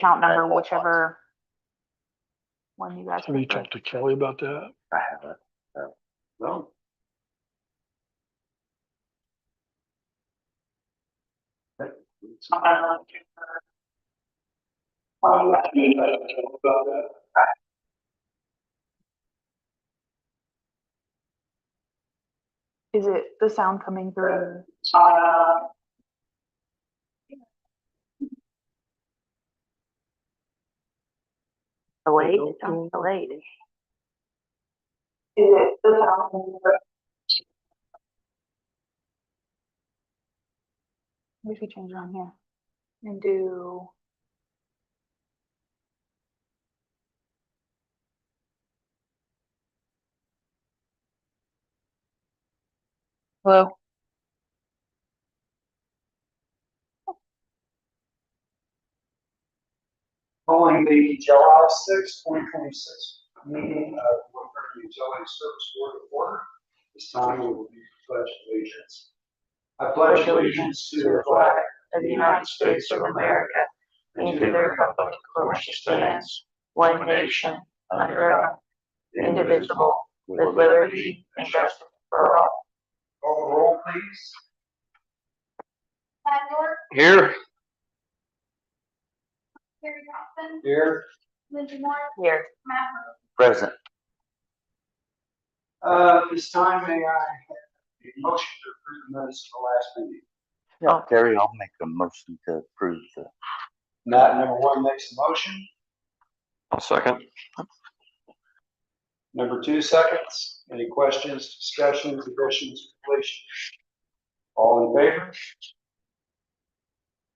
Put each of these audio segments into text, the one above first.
account number, whichever one you guys Have you prefer. talked to Kelly about that? I haven't. No. Is it the sound coming through? Delayed? It sounds delayed. Is it the sound coming through? What if we change it on here and do? Hello? Calling the July 6, 2026 meeting of Woodford Utility Service Board of Order. This time we will be pledge allegiance. I pledge allegiance to the flag Of the United States of America and to the republic for which it stands, one nation, under God, indivisible, with liberty and justice for all. Call the roll, please. Here. Terry Johnson, Here. Lindsay Moore, Here. Matt Rose. Present. This time may I have a motion to approve the minutes of the last meeting? Yeah, Terry, I'll make a motion to approve the. Matt, number one, makes a motion. I'll second. Number two, seconds. Any questions, discussions, additions, deletions? All in favor?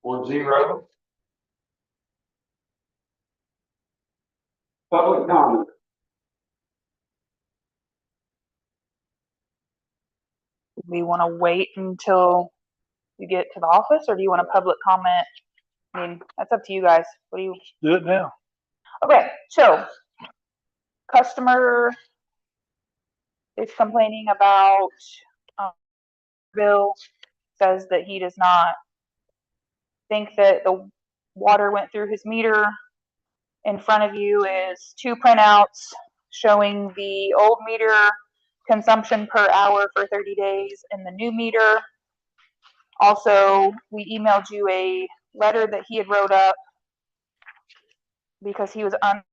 4-0. Public comment. Do we want to wait until you get to the office, or do you want a public comment? I mean, that's up to you guys. What do you? Do it now. Okay, so customer is complaining about bill, says that he does not think that the water went through his meter. In front of you is two printouts showing the old meter consumption per hour for 30 days and the new meter. Also, we emailed you a letter that he had wrote up because he was unable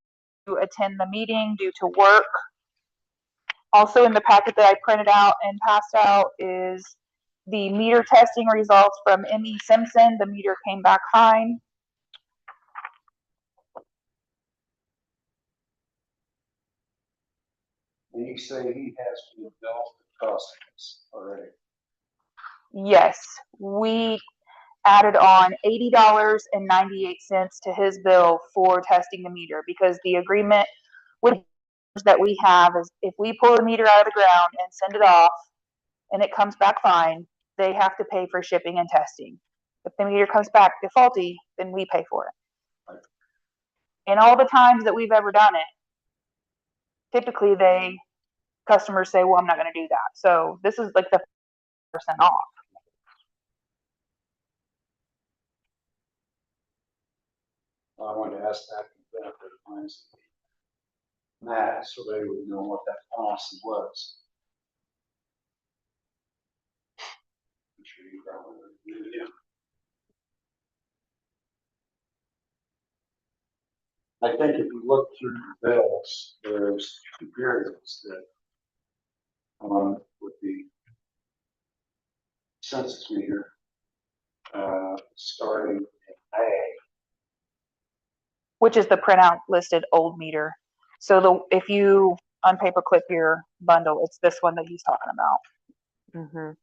to attend the meeting due to work. Also in the packet that I printed out and passed out is the meter testing results from M.E. Simpson. The meter came back fine. And you say he has been billed the cost of this already. Yes, we added on $80.98 to his bill for testing the meter, because the agreement with that we have is if we pull the meter out of the ground and send it off and it comes back fine, they have to pay for shipping and testing. If the meter comes back faulty, then we pay for it. And all the times that we've ever done it, typically customers say, well, I'm not going to do that. So this is like the 5% off. I wanted to ask that for the benefit of clients. Matt, so they would know what that policy was. I'm sure you probably would. Yeah. I think if you look through the bills, there's two periods that with the census meter starting in May. Which is the printout listed old meter. So if you unpaperclip your bundle, it's this one that he's talking about. Mm-hmm.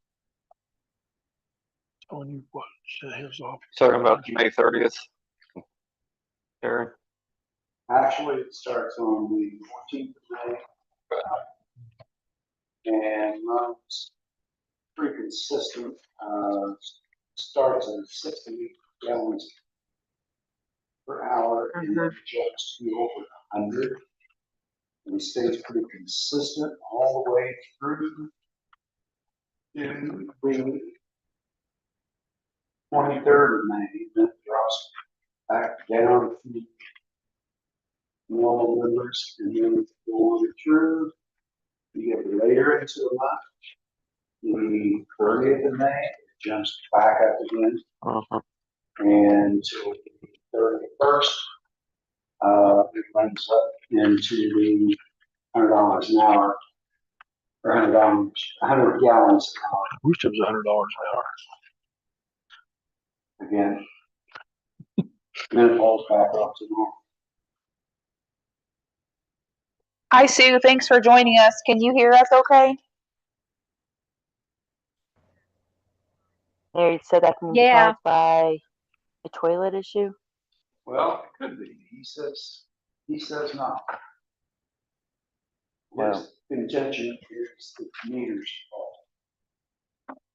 On you, what? Shut his off. Talking about May 30th. Terry. Actually, it starts on the 14th of May and runs pretty consistent. Starts at 60 gallons per hour and then jumps to over 100. And it stays pretty consistent all the way through to the 23rd of May. Then it drops back down a few normal numbers, and then going through, you get later into the month, the 30th of May, it jumps back up again, and till the 31st, it runs up into the $100 an hour, or $100 gallons an hour I wish it was $100 an hour. again. Then it falls back up to normal. Hi, Sue. Thanks for joining us. Can you hear us okay? Mary said that can be Yeah. caused by a toilet issue. Well, it could be. He says not. His contention is the meter's fault.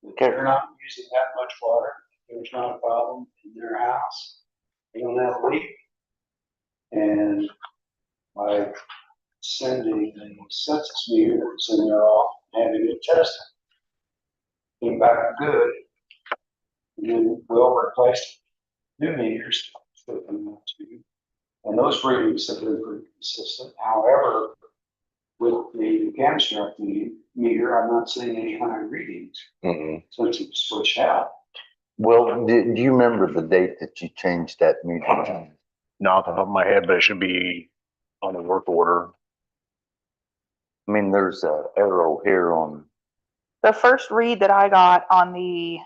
If they're not using that much water, there's not a problem in their house. They don't have a leak. And by sending the census meter that's in there off, having it tested, came back good. And then we'll replace new meters, put them up to. And those readings have been pretty consistent. However, with the camshaft meter, I'm not seeing any high readings since it was switched out. Well, do you remember the date that you changed that meter? Not off the top of my head, but it should be on the work order. I mean, there's a arrow here on, The first read that I got on the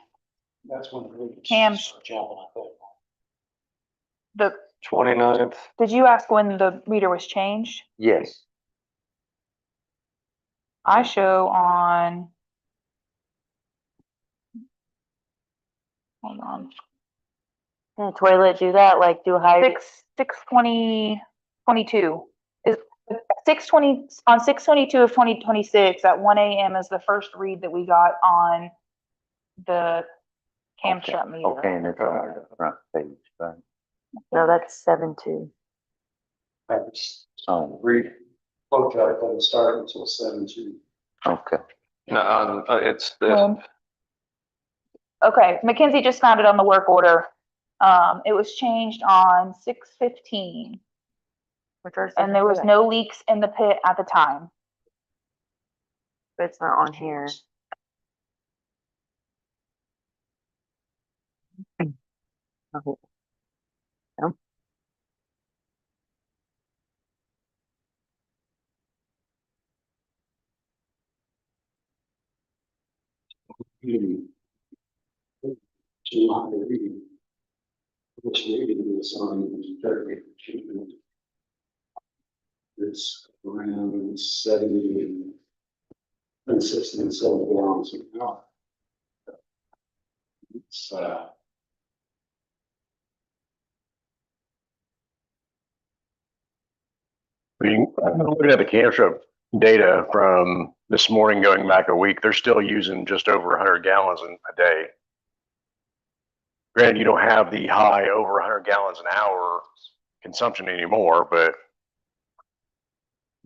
That's when the readings Cams. start jumping up there. the 29th. did you ask when the meter was changed? yes, I show on, hold on, Can a toilet do that? Like do a high? 6/20/22 is 6/20 on 6/22 of 2026 at 1 a.m. is the first read that we got on the cam shut meter. okay, and it's on the front page, right? No, that's 7/2. That's Oh, read, flow chart doesn't start until 7/2. okay. No, it's this. Okay, Mackenzie just found it on the work order. It was changed on 6/15, and there was no leaks in the pit at the time. But it's not on here. Okay. No. Too high reading. Which reading is on 30. It's around 70, consistent in 7 gallons an hour. It's, Looking at the camshaft data from this morning going back a week, they're still using just over 100 gallons a day. Granted, you don't have the high over 100 gallons an hour consumption anymore, but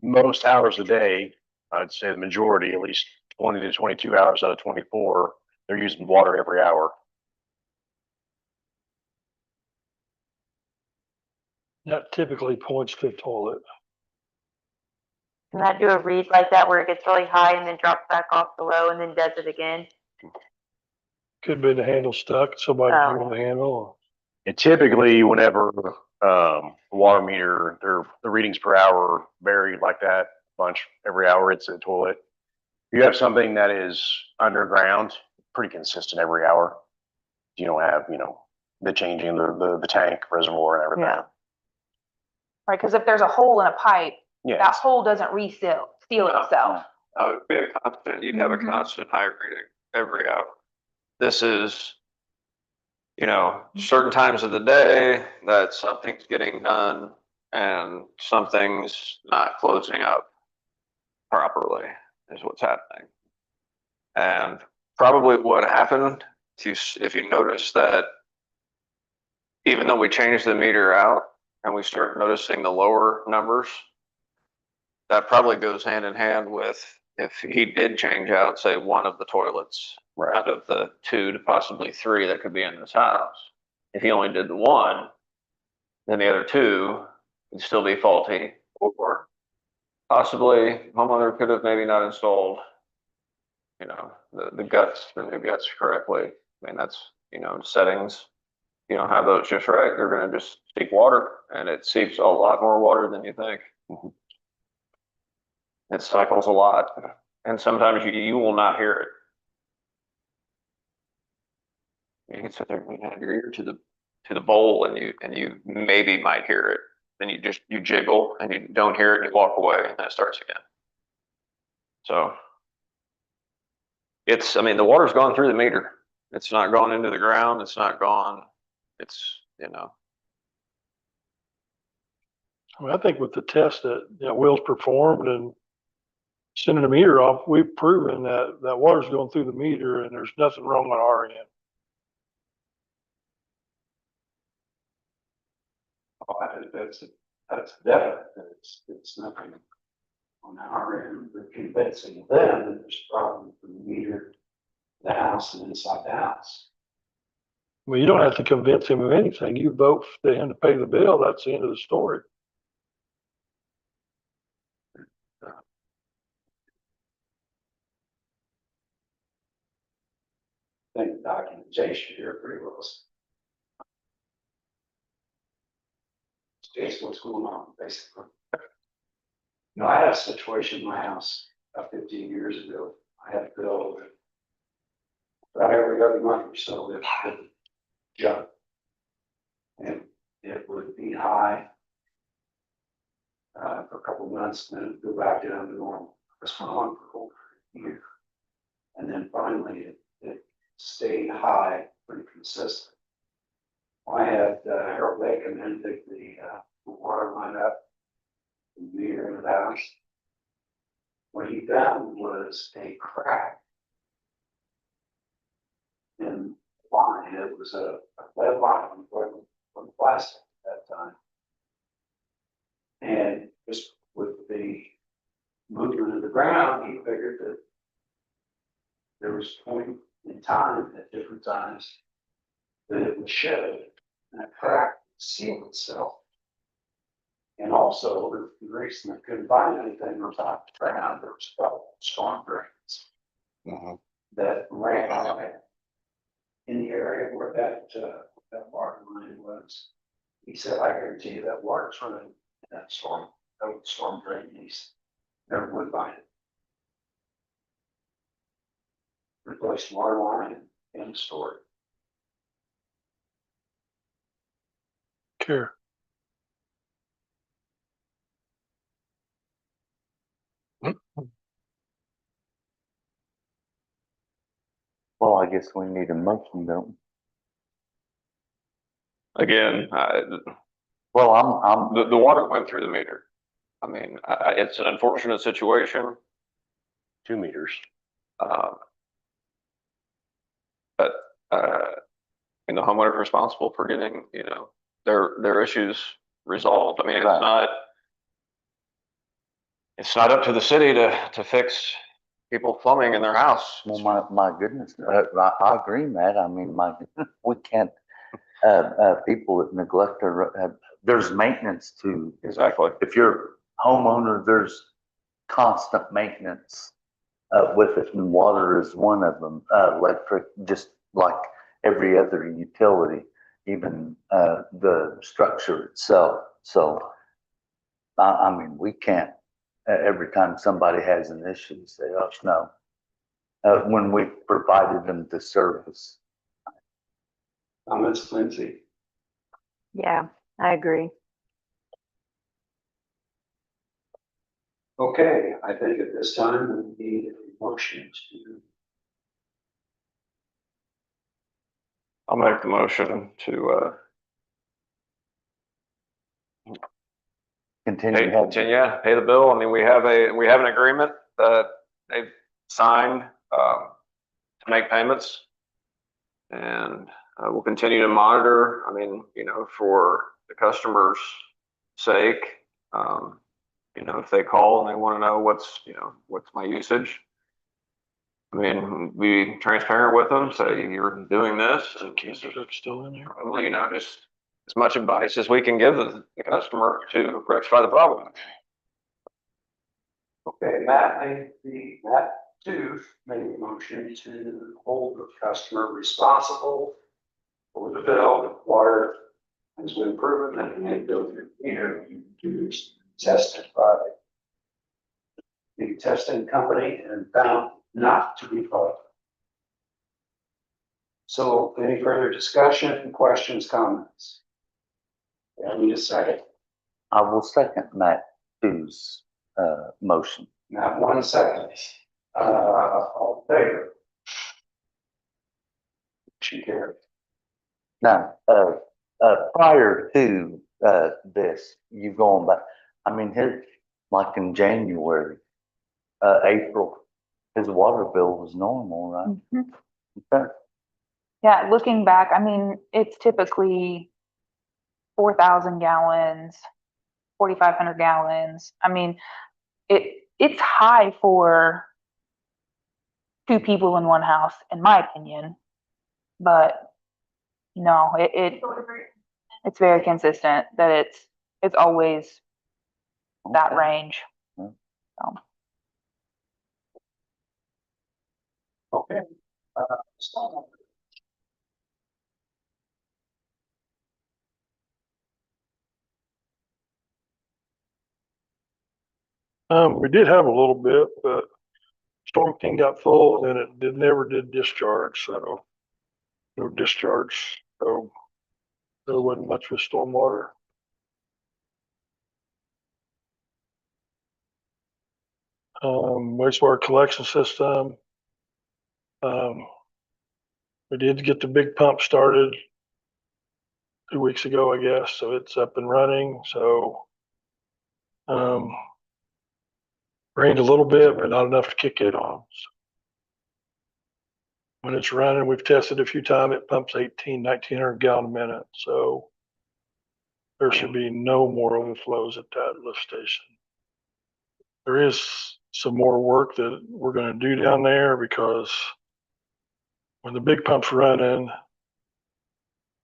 most hours a day, I'd say the majority, at least 20 to 22 hours out of 24, they're using water every hour. That typically points to the toilet. Can that do a read like that where it gets really high and then drops back off the low and then does it again? Could be the handle stuck, somebody Oh. drew the handle. And typically, whenever water meter, the readings per hour vary like that bunch every hour. It's a toilet. If you have something that is underground, pretty consistent every hour. You don't have, the changing the tank reservoir and everything. Yeah. Right, because if there's a hole in a pipe, Yeah. that hole doesn't seal itself. It would be a constant, you'd have a constant high reading every hour. This is, certain times of the day that something's getting done and something's not closing up properly is what's happening. And probably what happened, if you notice that even though we changed the meter out and we start noticing the lower numbers, that probably goes hand in hand with if he did change out, say, one of the toilets out of the 2 to possibly 3 that could be in this house. If he only did the one, then the other two would still be faulty, or possibly homeowner could have maybe not installed, you know, the new guts correctly. I mean, that's, you know, settings, you don't have those just right, they're gonna just seep water, and it seeps a lot more water than you think. It cycles a lot, and sometimes you will not hear it. You can sit there and have your ear to the bowl, and you maybe might hear it. Then you jiggle and you don't hear it, and you walk away, and then it starts again. So I mean, the water's gone through the meter. It's not gone into the ground. It's not gone. It's, you know. I mean, I think with the test that, Will's performed and sending the meter off, we've proven that water's going through the meter and there's nothing wrong on our end. Oh, that's definite, it's nothing on our end, we're convincing them that there's a problem with the meter, the house and inside the house. Well, you don't have to convince him of anything. You vote for him to pay the bill. That's the end of the story. I think the documentation here pretty well states what's going on, basically. I had a situation in my house about 15 years ago. I had a bill of about every other month or so that would jump. And it would be high for a couple of months, and then it'd go back down to normal. It was on for over a year. And then finally it stayed high, pretty consistent. I had Harold Bacon and dig the water line up and meter in the house. What he found was a crack in the line. It was a lead line from plastic at that time. And just with the movement of the ground, he figured that there was a point in time at different times that it would show and that crack would seal itself. And also, the reason I couldn't find anything on top of the ground, there was a couple of storm drains that ran in the area where that water line was. He said, I guarantee you that water's running in that storm drain. He's never would find it. Replace water line and store it. Care. Well, I guess we need a motion, don't we? Again, Well, I'm, the water went through the meter. I mean, it's an unfortunate situation. 2 meters. But and the homeowner is responsible for getting, you know, their issues resolved. I mean, Right. It's not up to the city to fix people's plumbing in their house. well, my goodness, I agree, Matt. I mean, we can't, people that neglect there's maintenance to, Exactly. if you're a homeowner, there's constant maintenance with it, and water is one of them. Electric, just like every other utility, even the structure itself. So, I mean, we can't, every time somebody has an issue, say, oh, no. When we provided them the service. Comments, Lindsay? Yeah, I agree. Okay, I think at this time we need a motion to. I'll make the motion to Continue. pay the bill. I mean, we have an agreement that they've signed to make payments, and we'll continue to monitor. I mean, you know, for the customer's sake, you know, if they call and they want to know what's my usage. I mean, be transparent with them, say you're doing this, and Is it still in there? probably, you know, just as much advice as we can give the customer to rectify the problem. Okay, Matt Tooth made a motion to hold the customer responsible for the bill. The water has been proven that the building meter used tested by the testing company and found not to be faulty. So any further discussion, questions, comments? I need a second. I will second Matt Two's motion. Not 1 second. All in favor? Motion carried. Now, prior to this, you going back, I mean, like in January, April, his water bill was normal, right? Mhm. Okay. Yeah, looking back, I mean, it's typically 4,000 gallons, 4,500 gallons. I mean, it's high for two people in one house, in my opinion. But no, it's very consistent that it's always that Okay. range. Yeah. So. Okay. We did have a little bit, but storm king got full and it never did discharge, so no discharge. So there wasn't much with stormwater. Wastewater collection system. We did get the big pump started 2 weeks ago, I guess, so it's up and running. So rained a little bit, but not enough to kick it on. So when it's running, we've tested a few times, it pumps 1,900 gallon a minute. So there should be no more overflows at that lift station. There is some more work that we're going to do down there because when the big pump's running,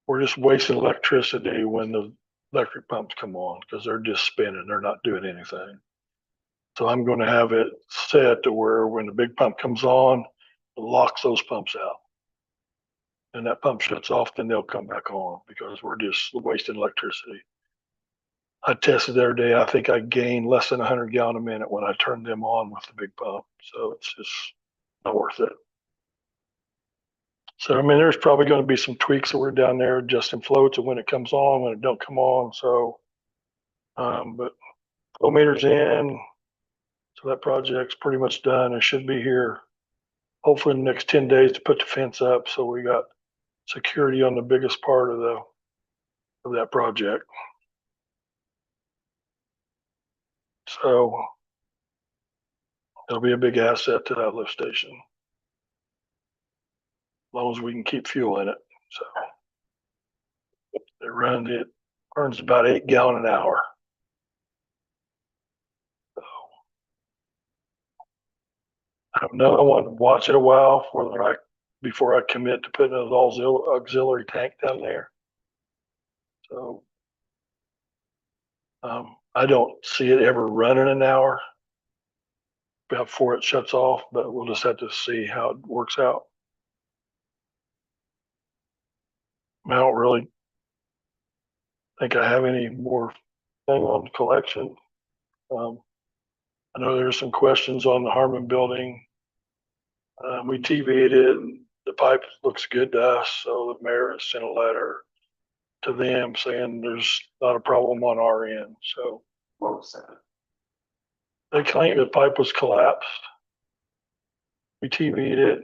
we're just wasting electricity when the electric pumps come on because they're just spinning, they're not doing anything. So I'm going to have it set to where when the big pump comes on, it locks those pumps out. And that pump shuts off, then they'll come back on because we're just wasting electricity. I tested the other day, I think I gained less than 100 gallon a minute when I turned them on with the big pump. So it's just not worth it. So, I mean, there's probably going to be some tweaks that we're down there adjusting floats and when it comes on, when it don't come on. So, but flow meters in. So that project's pretty much done. It should be here hopefully in the next 10 days to put the fence up. So we got security on the biggest part of that project. So it'll be a big asset to that lift station. As long as we can keep fuel in it. So it burns about 8 gallon an hour. So I don't know. I want to watch it a while before I commit to putting an auxiliary tank down there. So I don't see it ever running an hour before it shuts off, but we'll just have to see how it works out. I don't really think I have any more thing on collection. I know there's some questions on the Harmon building. We TV'd it. The pipe looks good to us, so the mayor has sent a letter to them saying there's not a problem on our end. So What was that? they claim the pipe was collapsed. We TV'd it.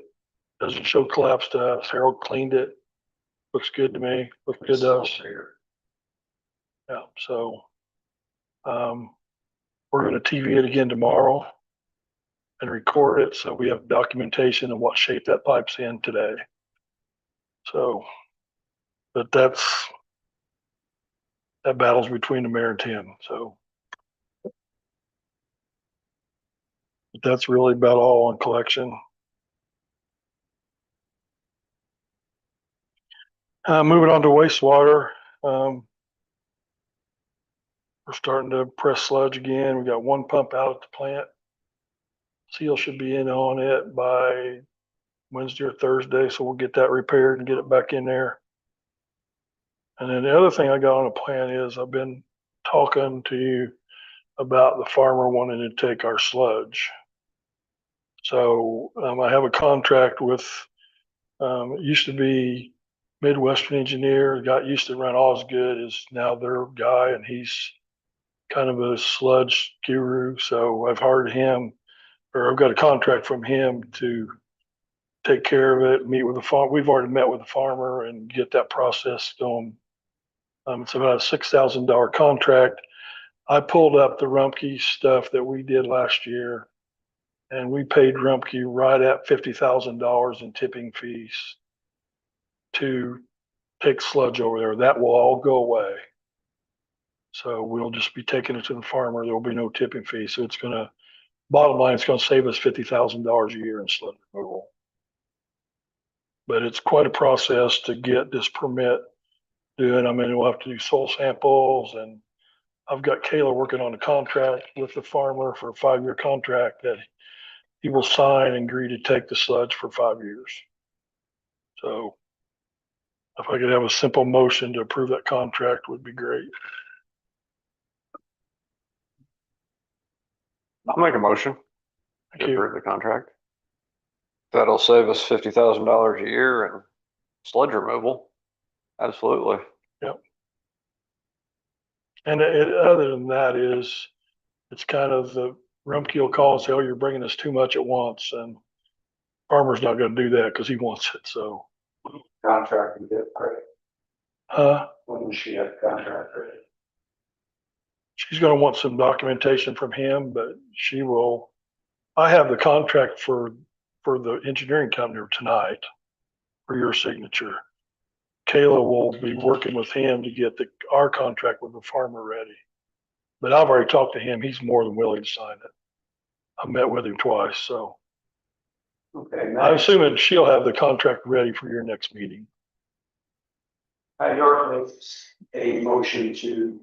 Doesn't show collapse to us. Harold cleaned it. Looks good to me. Looks good to us. Yeah. So we're going to TV it again tomorrow and record it so we have documentation of what shape that pipe's in today. So, but that battle's between the mayor and Tim. So but that's really about all on collection. Moving on to wastewater. We're starting to press sludge again. We got one pump out at the plant. Seal should be in on it by Wednesday or Thursday, so we'll get that repaired and get it back in there. And then the other thing I got on the plan is I've been talking to you about the farmer wanting to take our sludge. So I have a contract with, it used to be Midwestern Engineer, got used to run Osgood, is now their guy, and he's kind of a sludge guru. So I've hired him, or I've got a contract from him to take care of it, meet with the farm. We've already met with the farmer and get that process going. It's about a $6,000 contract. I pulled up the Rumpke stuff that we did last year, and we paid Rumpke right at $50,000 in tipping fees to take sludge over there. That will all go away. So we'll just be taking it to the farmer. There will be no tipping fee. So it's gonna, bottom line, it's gonna save us $50,000 a year in sludge removal. But it's quite a process to get this permit doing. I mean, we'll have to do soil samples, and I've got Kayla working on a contract with the farmer for a 5-year contract that he will sign and agree to take the sludge for 5 years. So if I could have a simple motion to approve that contract would be great. I'll make a motion to Thank you. approve the contract. That'll save us $50,000 a year in sludge removal. Absolutely. And other than that is, it's kind of the Rumpke will call and say, oh, you're bringing us too much at once. And farmer's not going to do that because he wants it. So, Contract and get ready. uh, When does she have the contract ready? she's going to want some documentation from him, but she will. I have the contract for the engineering company tonight for your signature. Kayla will be working with him to get our contract with the farmer ready. But I've already talked to him. He's more than willing to sign it. I met with him twice, so Okay, I'm next, assuming she'll have the contract ready for your next meeting. I normally a motion to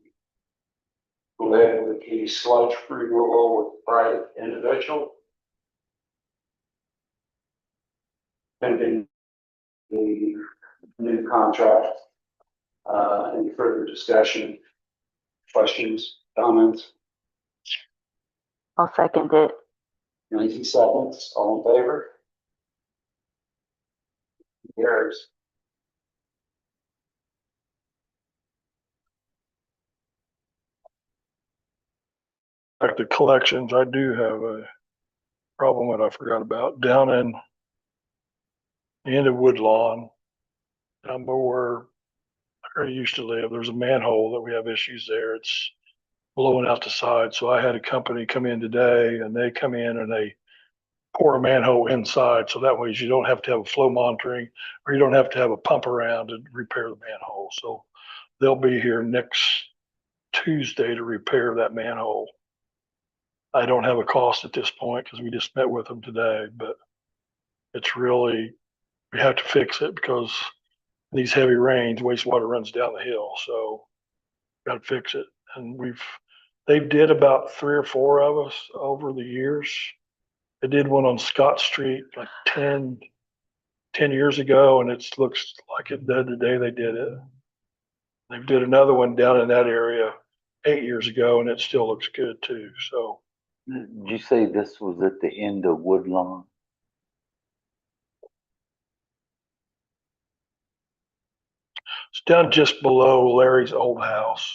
go ahead with a sludge removal with private individual. Pending the new contract. Any further discussion, questions, comments? I'll second it. 90 seconds, all in favor? Carries. Like the collections, I do have a problem that I forgot about down in the end of Woodlawn. I'm where I used to live. There's a manhole that we have issues there. It's blowing out the side. So I had a company come in today, and they come in and they pour a manhole inside. So that way you don't have to have a flow monitoring, or you don't have to have a pump around to repair the manhole. So they'll be here next Tuesday to repair that manhole. I don't have a cost at this point because we just met with them today, but it's really, we have to fix it because these heavy rains, wastewater runs down the hill. So got to fix it. And they did about 3 or 4 of us over the years. They did one on Scott Street like 10 years ago, and it looks like it did the day they did it. They did another one down in that area 8 years ago, and it still looks good too. So Did you say this was at the end of Woodlawn? it's down just below Larry's old house.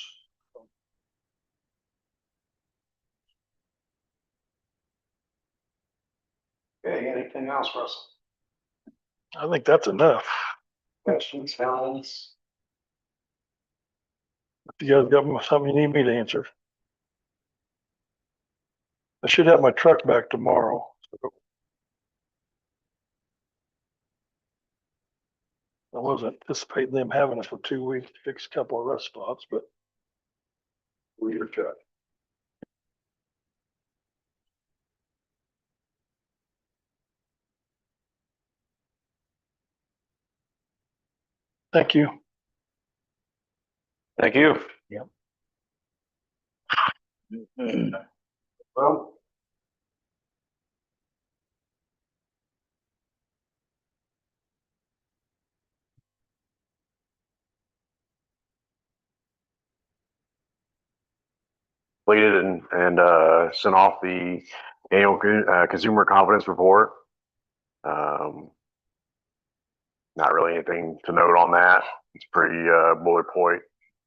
Okay, anything else, Russell? I think that's enough. Questions, comments? If you guys got something you need me to answer. I should have my truck back tomorrow. So I wasn't anticipating them having us for 2 weeks to fix a couple of rust spots, but Your truck. thank you. Thank you. Well, Completed and sent off the annual consumer confidence report. Um, Not really anything to note on that. It's pretty boilerplate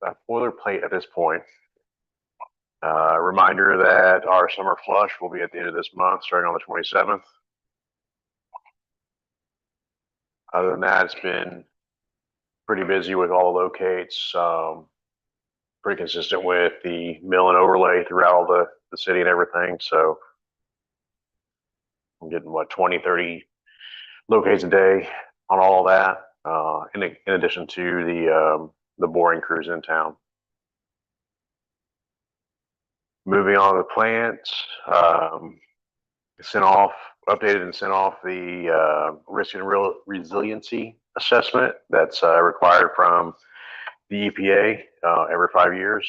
at this point. Reminder that our summer flush will be at the end of this month, starting on the 27th. Other than that, it's been pretty busy with all the locates. Pretty consistent with the mill and overlay throughout all the city and everything. So I'm getting 20, 30 locates a day on all of that. In addition to the boring crews in town. Moving on to the plants, updated and sent off the risk and resiliency assessment that's required from the EPA every 5 years.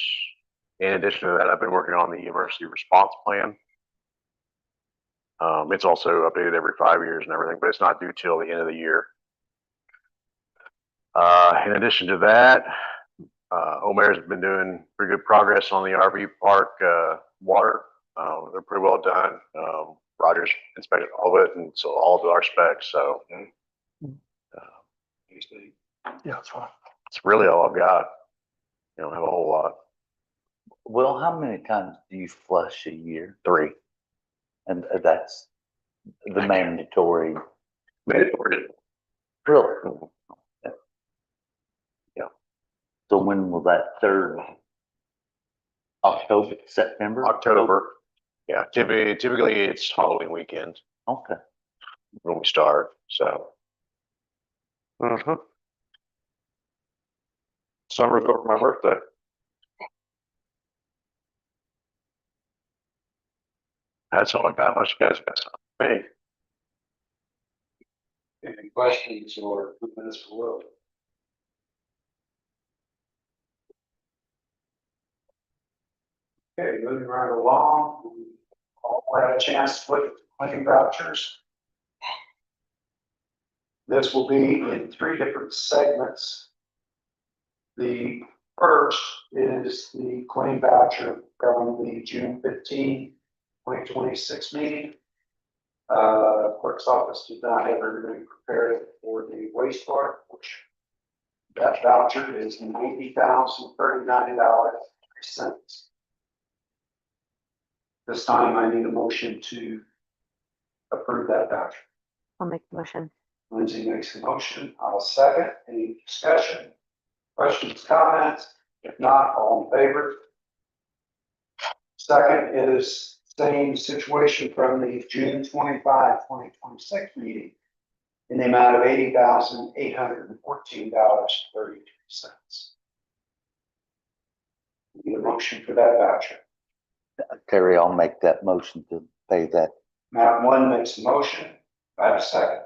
In addition to that, I've been working on the emergency response plan. It's also updated every 5 years and everything, but it's not due till the end of the year. In addition to that, Omer's been doing pretty good progress on the RV park water. They're pretty well done. Roger's inspected all of it, and so all of our specs. So Yeah, it's fine. it's really all I've got. You don't have a whole lot. Well, how many times do you flush a year? 3. And that's the mandatory. Mandatory. Really? Yeah. So when will that third? October, September? October. Yeah. Typically it's Halloween weekend Okay. when we start. So. Summer's over my birthday. That's all I got. Unless you guys got something. Me. any questions or movements below? Okay, moving right along, we all had a chance to look at the claim vouchers. This will be in 3 different segments. The first is the claim voucher from the June 15, 2026 meeting. Clerk's office did not have everything prepared for the wastewater, which that voucher is $90,039.03. This time I need a motion to approve that voucher. I'll make the motion. Lindsay makes the motion. I'll second. Any discussion? Questions, comments? If not, all in favor? Second is same situation from the June 25, 2026 meeting in the amount of $80,814.32. Need a motion for that voucher. Terry, I'll make that motion to pay that. Map 1 makes the motion. I have a second.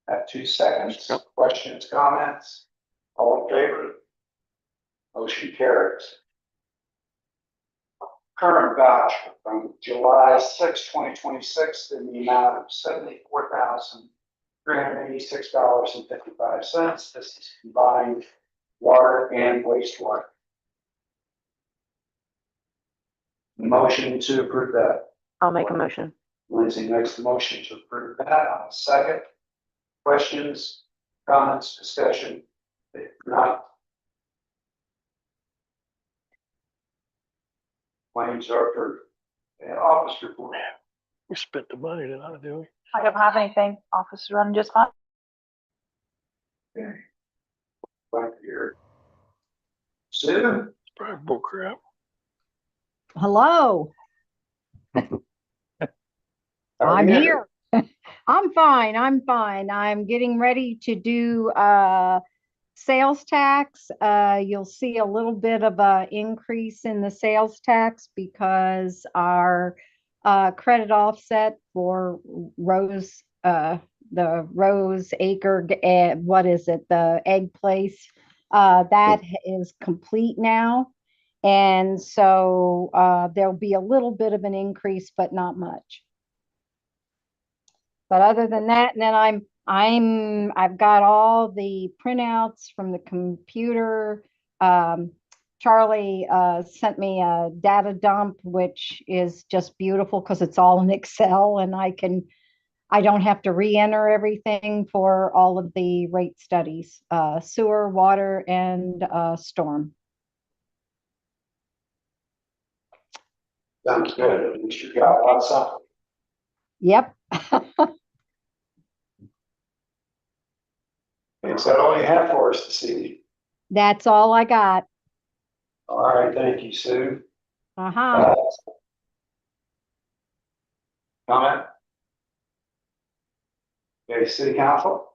I have 2 seconds. Yep. Questions, comments? All in favor? Motion carries. Current voucher from July 6, 2026 in the amount of $74,386.55. This is combined water and wastewater. Motion to approve that. I'll make a motion. Lindsay makes the motion to approve that. I'll second. Questions, comments, discussion? If not, claims are approved. And office report. We spent the money tonight, didn't we? I don't have anything. Office is running just fine. Okay. Back here. Sue? Probably bull crap. Hello, I'm here. I'm fine. I'm getting ready to do sales tax. You'll see a little bit of a increase in the sales tax because our credit offset for Rose, the Rose Acre, what is it? The egg place, that is complete now. And so there'll be a little bit of an increase, but not much. But other than that, and then I've got all the printouts from the computer. Charlie sent me a data dump, which is just beautiful because it's all in Excel, and I don't have to re-enter everything for all of the rate studies, sewer, water, and storm. Sounds good. At least you got a lot of something. Yep. Is that all you have for us this evening? That's all I got. All right, thank you, Sue. Uh-huh. Comment? Okay, city council?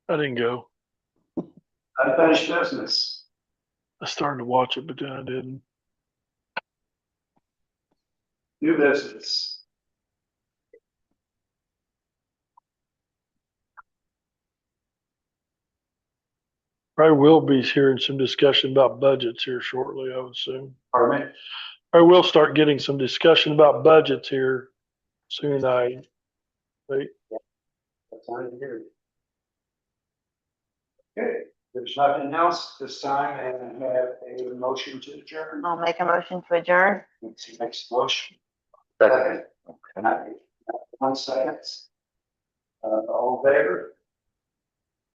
I didn't go. Unfinished business. I started to watch it, but then I didn't. New business. Probably will be hearing some discussion about budgets here shortly, I would assume. Pardon me? I will start getting some discussion about budgets here soon. Wait. That's not in here. Okay, there's nothing else this time, and I have a motion to adjourn. I'll make a motion to adjourn. Next motion. Second. Second. 1 second. All in favor?